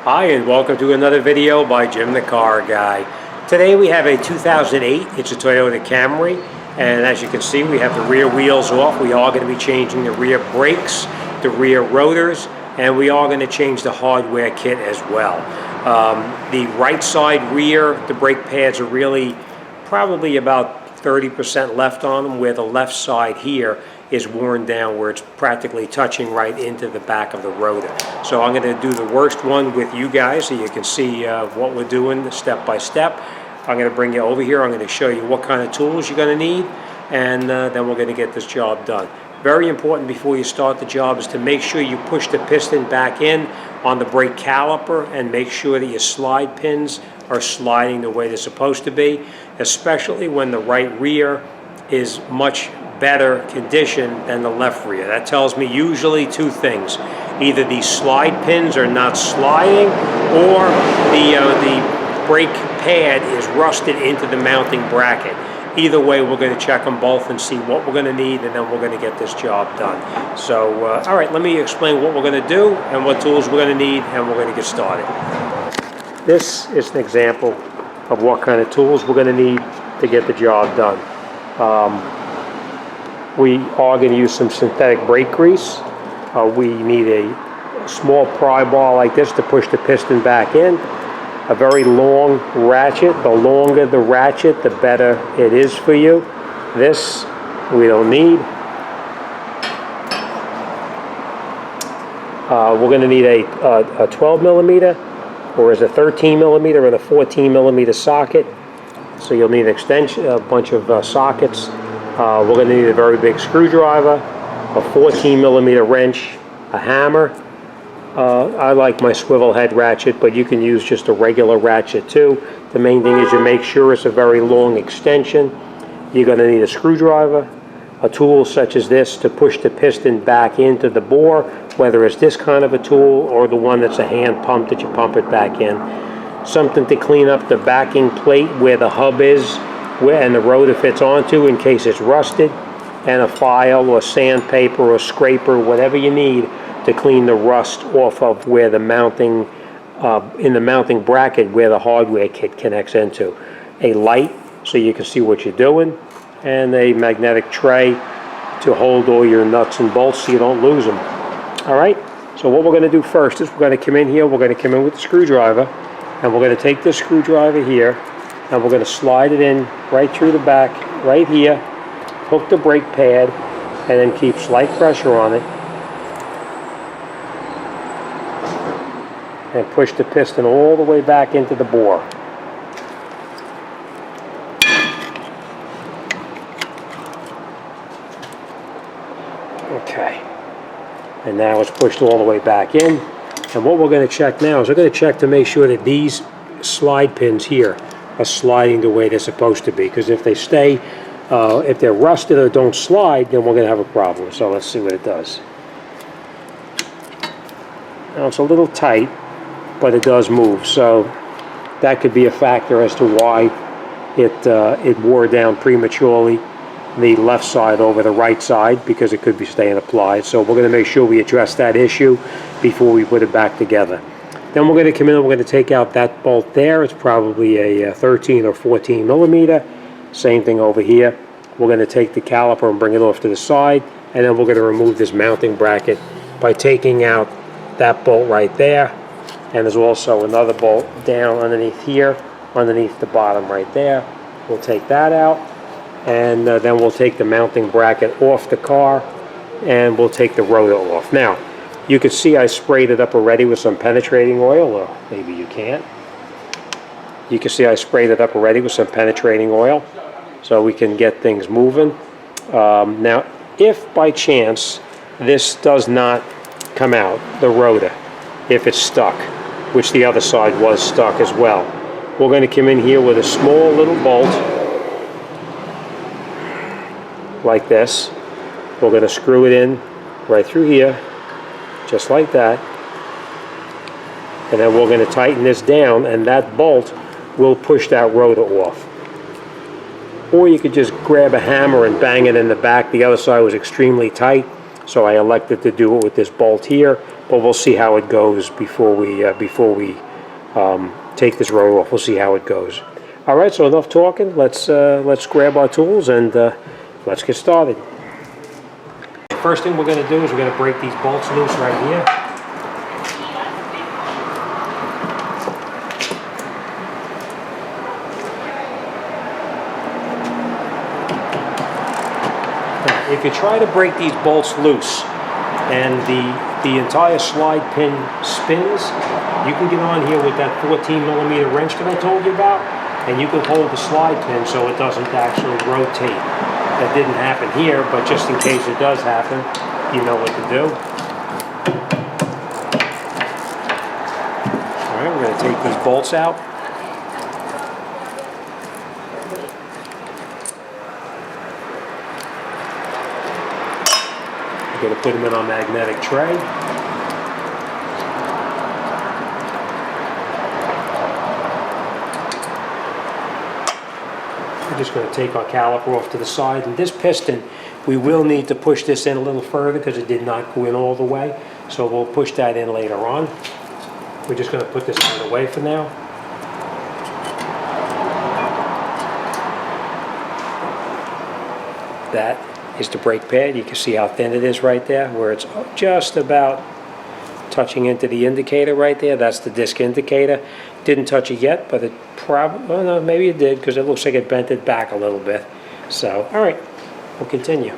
Hi, and welcome to another video by Jim the Car Guy. Today we have a 2008, it's a Toyota Camry, and as you can see we have the rear wheels off. We are going to be changing the rear brakes, the rear rotors, and we are going to change the hardware kit as well. The right side rear, the brake pads are really probably about 30% left on them, where the left side here is worn down, where it's practically touching right into the back of the rotor. So I'm going to do the worst one with you guys so you can see what we're doing step by step. I'm going to bring you over here. I'm going to show you what kind of tools you're going to need, and then we're going to get this job done. Very important before you start the job is to make sure you push the piston back in on the brake caliper and make sure that your slide pins are sliding the way they're supposed to be, especially when the right rear is much better condition than the left rear. That tells me usually two things. Either the slide pins are not sliding, or the brake pad is rusted into the mounting bracket. Either way, we're going to check them both and see what we're going to need, and then we're going to get this job done. So, all right, let me explain what we're going to do and what tools we're going to need, and we're going to get started. This is an example of what kind of tools we're going to need to get the job done. We are going to use some synthetic brake grease. We need a small pry bar like this to push the piston back in. A very long ratchet. The longer the ratchet, the better it is for you. This we don't need. We're going to need a 12 millimeter, or is a 13 millimeter and a 14 millimeter socket. So you'll need an extension, a bunch of sockets. We're going to need a very big screwdriver, a 14 millimeter wrench, a hammer. I like my swivel head ratchet, but you can use just a regular ratchet too. The main thing is you make sure it's a very long extension. You're going to need a screwdriver, a tool such as this to push the piston back into the bore, whether it's this kind of a tool or the one that's a hand pump that you pump it back in. Something to clean up the backing plate where the hub is and the rotor fits onto in case it's rusted, and a file or sandpaper or scraper, whatever you need to clean the rust off of where the mounting, in the mounting bracket where the hardware kit connects into. A light so you can see what you're doing, and a magnetic tray to hold all your nuts and bolts so you don't lose them. All right, so what we're going to do first is we're going to come in here, we're going to come in with the screwdriver, and we're going to take this screwdriver here, and we're going to slide it in right through the back, right here, hook the brake pad, and then keep slight pressure on it, and push the piston all the way back into the bore. Okay, and now it's pushed all the way back in. And what we're going to check now is we're going to check to make sure that these slide pins here are sliding the way they're supposed to be, because if they stay, if they're rusted or don't slide, then we're going to have a problem. So let's see what it does. Now it's a little tight, but it does move, so that could be a factor as to why it wore down prematurely, the left side over the right side, because it could be staying applied. So we're going to make sure we address that issue before we put it back together. Then we're going to come in and we're going to take out that bolt there. It's probably a 13 or 14 millimeter. Same thing over here. We're going to take the caliper and bring it off to the side, and then we're going to remove this mounting bracket by taking out that bolt right there. And there's also another bolt down underneath here, underneath the bottom right there. We'll take that out, and then we'll take the mounting bracket off the car, and we'll take the rotor off. Now, you can see I sprayed it up already with some penetrating oil, or maybe you can't. You can see I sprayed it up already with some penetrating oil, so we can get things moving. Now, if by chance this does not come out, the rotor, if it's stuck, which the other side was stuck as well, we're going to come in here with a small little bolt like this. We're going to screw it in right through here, just like that, and then we're going to tighten this down, and that bolt will push that rotor off. Or you could just grab a hammer and bang it in the back. The other side was extremely tight. So I elected to do it with this bolt here, but we'll see how it goes before we take this rotor off. We'll see how it goes. All right, so enough talking. Let's grab our tools and let's get started. First thing we're going to do is we're going to break these bolts loose right here. Now, if you try to break these bolts loose and the entire slide pin spins, you can get on here with that 14mm wrench that I told you about, and you can hold the slide pin so it doesn't actually rotate. That didn't happen here, but just in case it does happen, you know what to do. All right, we're going to take these bolts out. We're going to put them in our magnetic tray. We're just going to take our caliper off to the side, and this piston, we will need to push this in a little further because it did not go in all the way, so we'll push that in later on. We're just going to put this out of the way for now. That is the brake pad. You can see how thin it is right there, where it's just about touching into the indicator right there. That's the disc indicator. Didn't touch it yet, but it probably, well, no, maybe it did, because it looks like it bent it back a little bit. So, all right, we'll continue.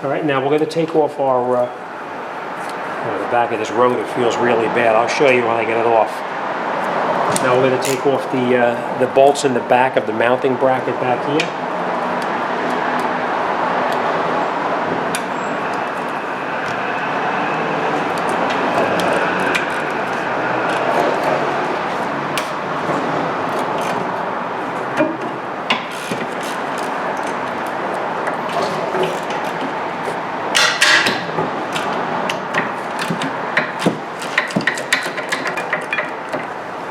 All right, now we're going to take off our, the back of this rotor feels really bad. I'll show you when I get it off. Now we're going to take off the bolts in the back of the mounting bracket back here.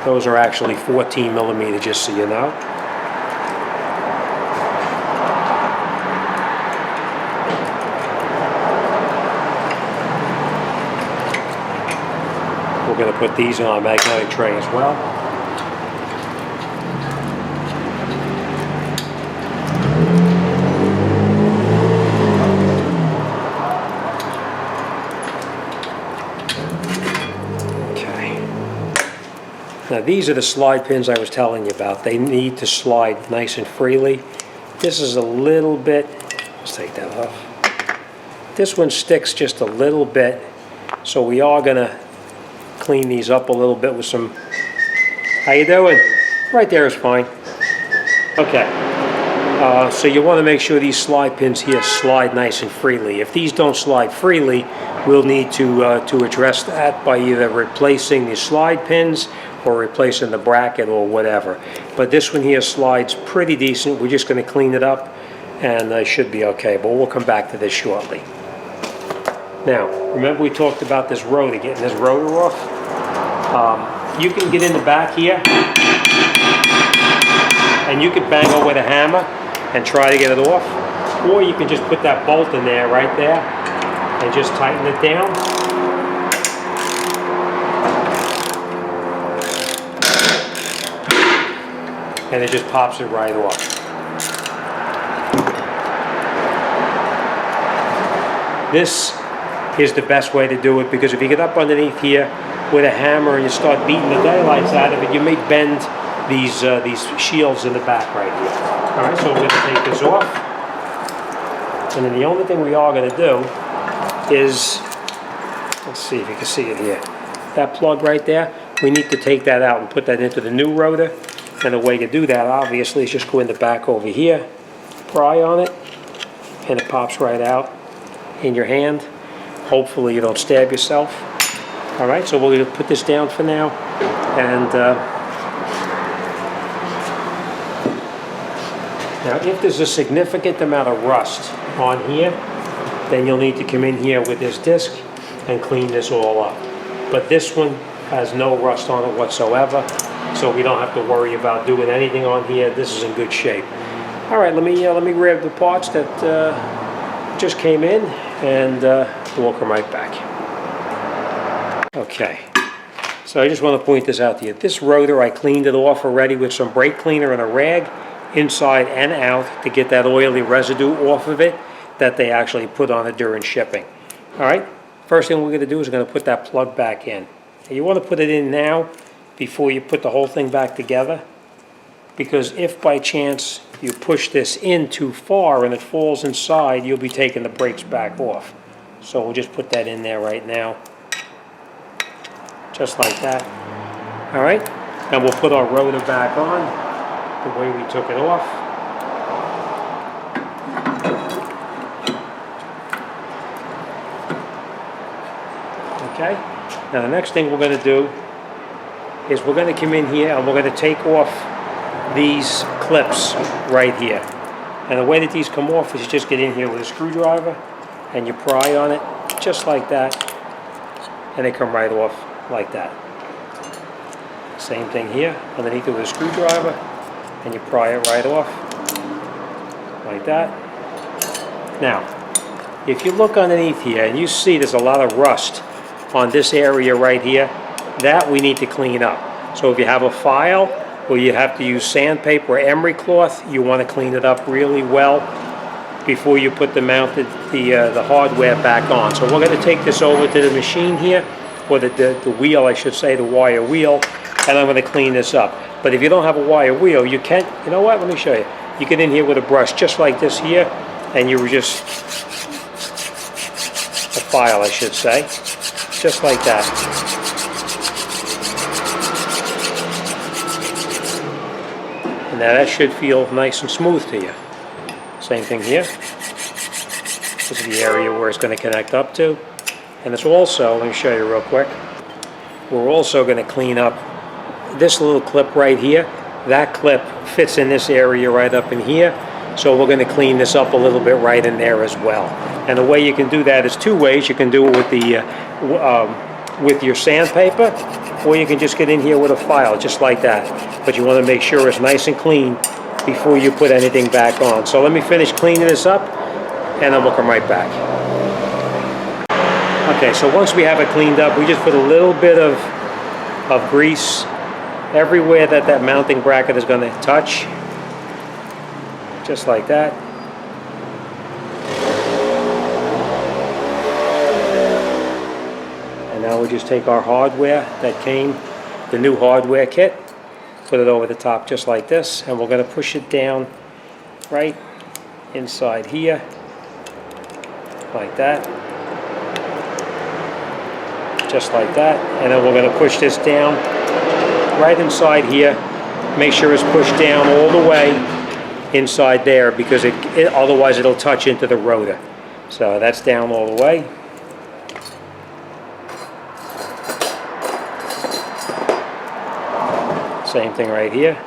Those are actually 14mm, just so you know. We're going to put these in our magnetic tray as well. Now these are the slide pins I was telling you about. They need to slide nice and freely. This is a little bit, let's take that off. This one sticks just a little bit, so we are gonna clean these up a little bit with some, how you doing? Right there is fine. Okay, so you wanna make sure these slide pins here slide nice and freely. If these don't slide freely, we'll need to address that by either replacing the slide pins or replacing the bracket or whatever. But this one here slides pretty decent. We're just going to clean it up and it should be okay, but we'll come back to this shortly. Now, remember we talked about this rotor, getting this rotor off? You can get in the back here and you can bang it with a hammer and try to get it off, or you can just put that bolt in there right there and just tighten it down. And it just pops it right off. This is the best way to do it, because if you get up underneath here with a hammer and you start beating the daylights out of it, you may bend these shields in the back right here. All right, so we're going to take this off. And then the only thing we are going to do is, let's see if you can see it here. That plug right there, we need to take that out and put that into the new rotor. And the way to do that, obviously, is just go in the back over here, pry on it, and it pops right out in your hand. Hopefully you don't stab yourself. All right, so we're going to put this down for now. And now, if there's a significant amount of rust on here, then you'll need to come in here with this disc and clean this all up. But this one has no rust on it whatsoever, so we don't have to worry about doing anything on here. This is in good shape. All right, let me grab the parts that just came in, and we'll come right back. Okay, so I just want to point this out to you. This rotor, I cleaned it off already with some brake cleaner and a rag, inside and out, to get that oily residue off of it that they actually put on it during shipping. All right, first thing we're going to do is we're going to put that plug back in. And you want to put it in now before you put the whole thing back together, because if by chance you push this in too far and it falls inside, you'll be taking the brakes back off. So we'll just put that in there right now, just like that. All right, and we'll put our rotor back on the way we took it off. Okay, now the next thing we're going to do is we're going to come in here and we're going to take off these clips right here. And the way that these come off is you just get in here with a screwdriver and you pry on it just like that, and they come right off like that. Same thing here, underneath it with a screwdriver, and you pry it right off like that. Now, if you look underneath here and you see there's a lot of rust on this area right here, that we need to clean up. So if you have a file or you have to use sandpaper or emery cloth, you want to clean it up really well before you put the hardware back on. So we're going to take this over to the machine here, or the wheel, I should say, the wire wheel, and I'm going to clean this up. But if you don't have a wire wheel, you can, you know what, let me show you. You get in here with a brush just like this here, and you just, a file I should say, just like that. And now that should feel nice and smooth to you. Same thing here. This is the area where it's going to connect up to. And it's also, let me show you real quick, we're also going to clean up this little clip right here. That clip fits in this area right up in here. So we're going to clean this up a little bit right in there as well. And the way you can do that is two ways. You can do it with your sandpaper, or you can just get in here with a file, just like that. But you want to make sure it's nice and clean before you put anything back on. So let me finish cleaning this up, and then we'll come right back. Okay, so once we have it cleaned up, we just put a little bit of grease everywhere that mounting bracket is going to touch, just like that. And now we just take our hardware that came, the new hardware kit, put it over the top just like this, and we're going to push it down right inside here, like that, just like that. And then we're going to push this down right inside here. Make sure it's pushed down all the way inside there, because otherwise it'll touch into the rotor. So that's down all the way. Same thing right here,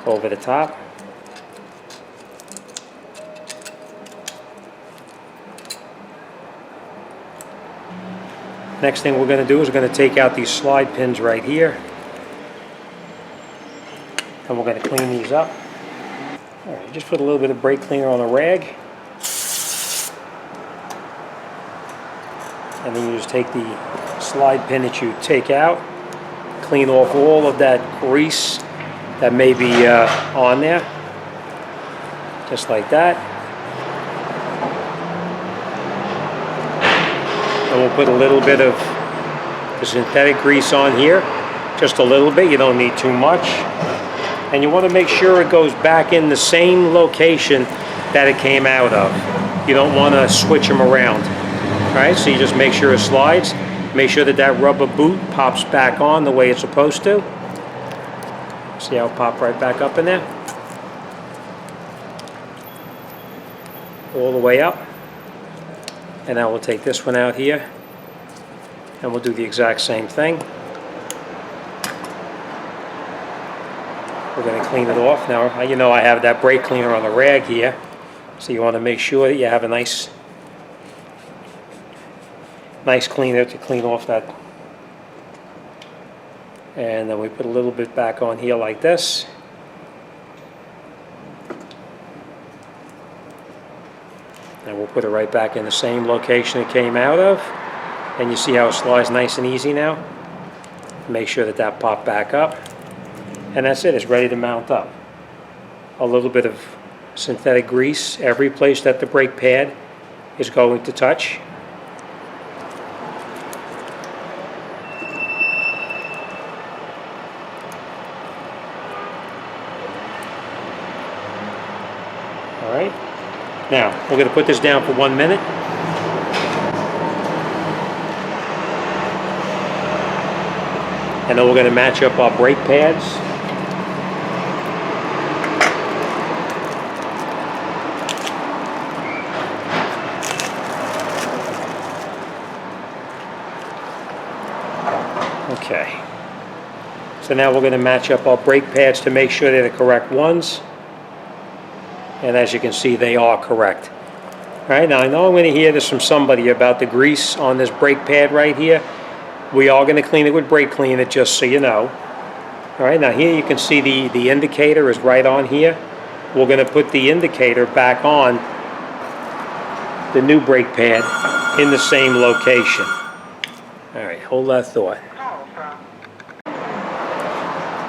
over the top. Next thing we're going to do is we're going to take out these slide pins right here, and we're going to clean these up. All right, just put a little bit of brake cleaner on a rag, and then you just take the slide pin that you take out, clean off all of that grease that may be on there, just like that. And we'll put a little bit of the synthetic grease on here, just a little bit, you don't need too much. And you want to make sure it goes back in the same location that it came out of. You don't want to switch them around. All right, so you just make sure it slides. Make sure that rubber boot pops back on the way it's supposed to. See how it popped right back up in there? All the way up. And now we'll take this one out here, and we'll do the exact same thing. We're going to clean it off. Now, you know I have that brake cleaner on the rag here, so you want to make sure that you have a nice cleaner to clean off that. And then we put a little bit back on here like this. And we'll put Put it right back in the same location it came out of. And you see how it slides nice and easy now? Make sure that that popped back up. And that's it, it's ready to mount up. A little bit of synthetic grease every place that the brake pad is going to touch. All right, now we're going to put this down for 1 minute. And then we're going to match up our brake pads. Okay. So now we're going to match up our brake pads to make sure they're the correct ones. And as you can see, they are correct. All right, now I know I'm going to hear this from somebody about the grease on this brake pad right here. We are going to clean it with brake cleaner, just so you know. All right, now here you can see the indicator is right on here. We're going to put the indicator back on the new brake pad in the same location. All right, hold that thought.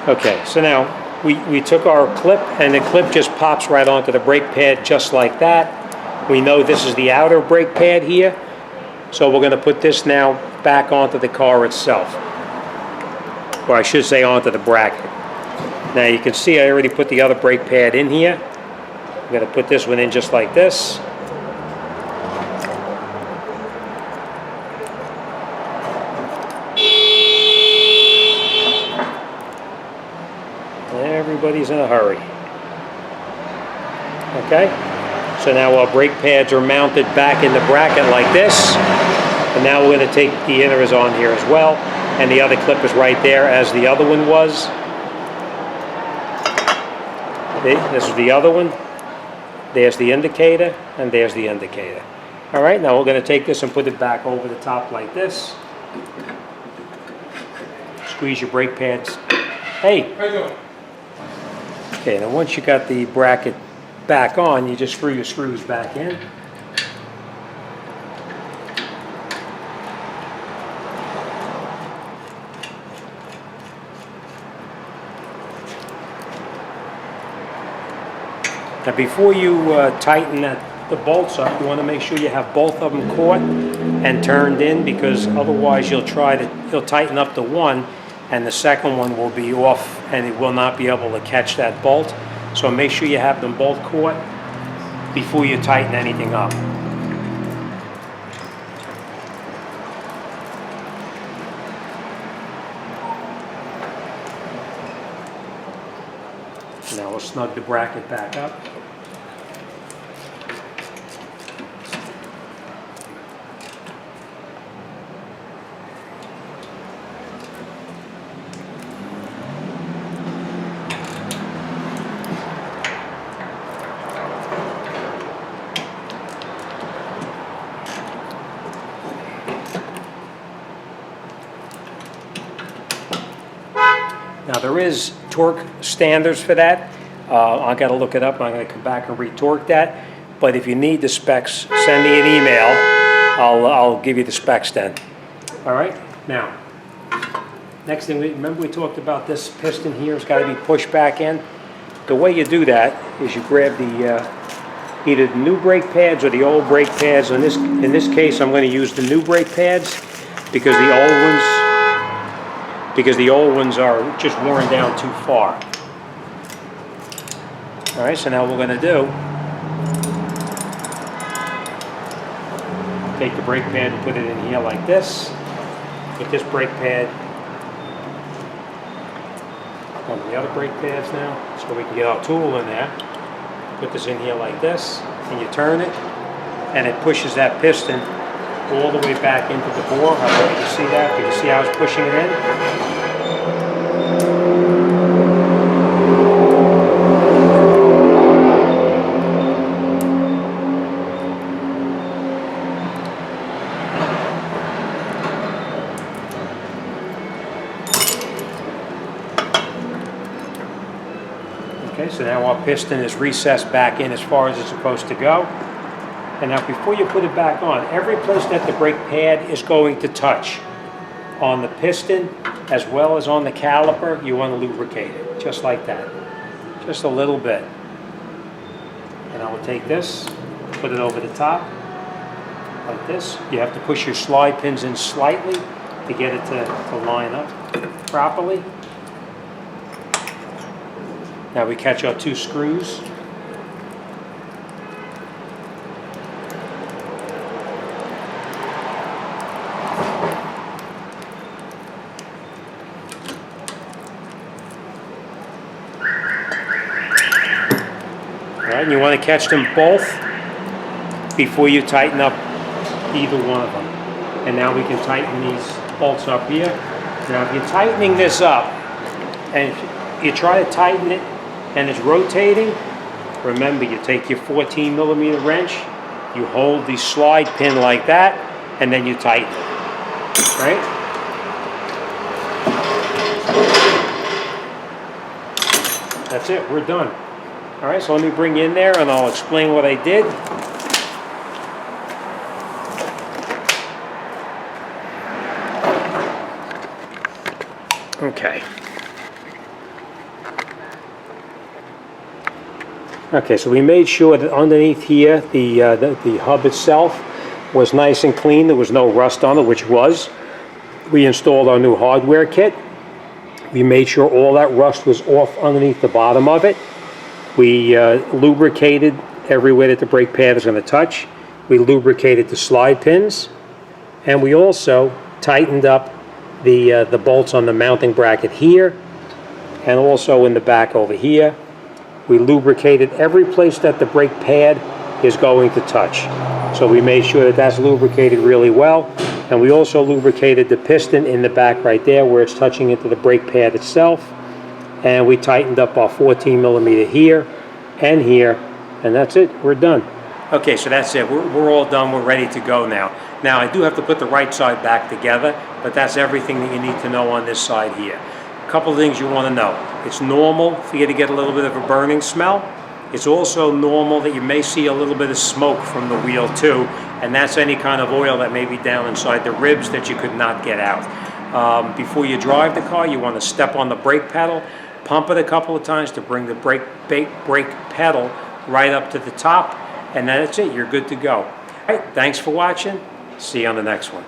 Okay, so now we took our clip, and the clip just pops right onto the brake pad just like that. We know this is the outer brake pad here, so we're going to put this now back onto the car itself, or I should say onto the bracket. Now you can see I already put the other brake pad in here. I'm going to put this one in just like this. Everybody's in a hurry. Okay, so now our brake pads are mounted back in the bracket like this. And now we're going to take the inners on here as well. And the other clip is right there as the other one was. Okay, this is the other one. There's the indicator, and there's the indicator. All right, now we're going to take this and put it back over the top like this. Squeeze your brake pads. Hey! How you doing? Okay, now once you got the bracket back on, you just screw your screws back in. Now before you tighten the bolts up, you want to make sure you have both of them caught and turned in, because otherwise you'll tighten up the one and the second one will be off and it will not be able to catch that bolt. So make sure you have them both caught before you tighten anything up. Now we'll snug the bracket back up. Now there is torque standards for that. I got to look it up, and I'm going to come back and retorque that. But if you need the specs, send me an email. I'll give you the specs then. All right. Now, next thing, remember we talked about this piston here has got to be pushed back in. The way you do that is you grab the either the new brake pads or the old brake pads. In this case, I'm going to use the new brake pads because the old ones are just worn down too far. All right, so now what we're going to do, take the brake pad and put it in here like this. Put this brake pad on the other brake pads now, so we can get our tool in there. Put this in here like this, and you turn it, and it pushes that piston all the way back into the bore. I hope you can see that. Can you see how it's pushing it in? Okay, so now our piston is recessed back in as far as it's supposed to go. And now before you put it back on, every place that the brake pad is going to touch, on the piston as well as on the caliper, you want to lubricate it, just like that. Just a little bit. And I will take this, put it over the top, like this. You have to push your slide pins in slightly to get it to line up properly. Now we catch our 2 screws. Alright, and you want to catch them both before you tighten up either one of them. And now we can tighten these bolts up here. Now if you're tightening this up and you try to tighten it and it's rotating, remember you take your 14mm wrench, you hold the slide pin like that, and then you tighten it. Right? That's it, we're done. Alright, so let me bring you in there and I'll explain what I did. Okay. Okay, so we made sure that underneath here, the hub itself was nice and clean. There was no rust on it, which was. We installed our new hardware kit. We made sure all that rust was off underneath the bottom of it. We lubricated everywhere that the brake pad is going to touch. We lubricated the slide pins. And we also tightened up the bolts on the mounting bracket here and also in the back over here. We lubricated every place that the brake pad is going to touch. So we made sure that that's lubricated really well. And we also lubricated the piston in the back right there where it's touching into the brake pad itself. And we tightened up our 14mm here and here. And that's it. We're done. Okay, so that's it. We're all done. We're ready to go now. Now, I do have to put the right side back together, but that's everything that you need to know on this side here. A couple of things you want to know. It's normal for you to get a little bit of a burning smell. It's also normal that you may see a little bit of smoke from the wheel too, and that's any kind of oil that may be down inside the ribs that you could not get out. Before you drive the car, you want to step on the brake pedal, pump it a couple of times to bring the brake pedal right up to the top, and that's it. You're good to go. All right, thanks for watching. See you on the next one.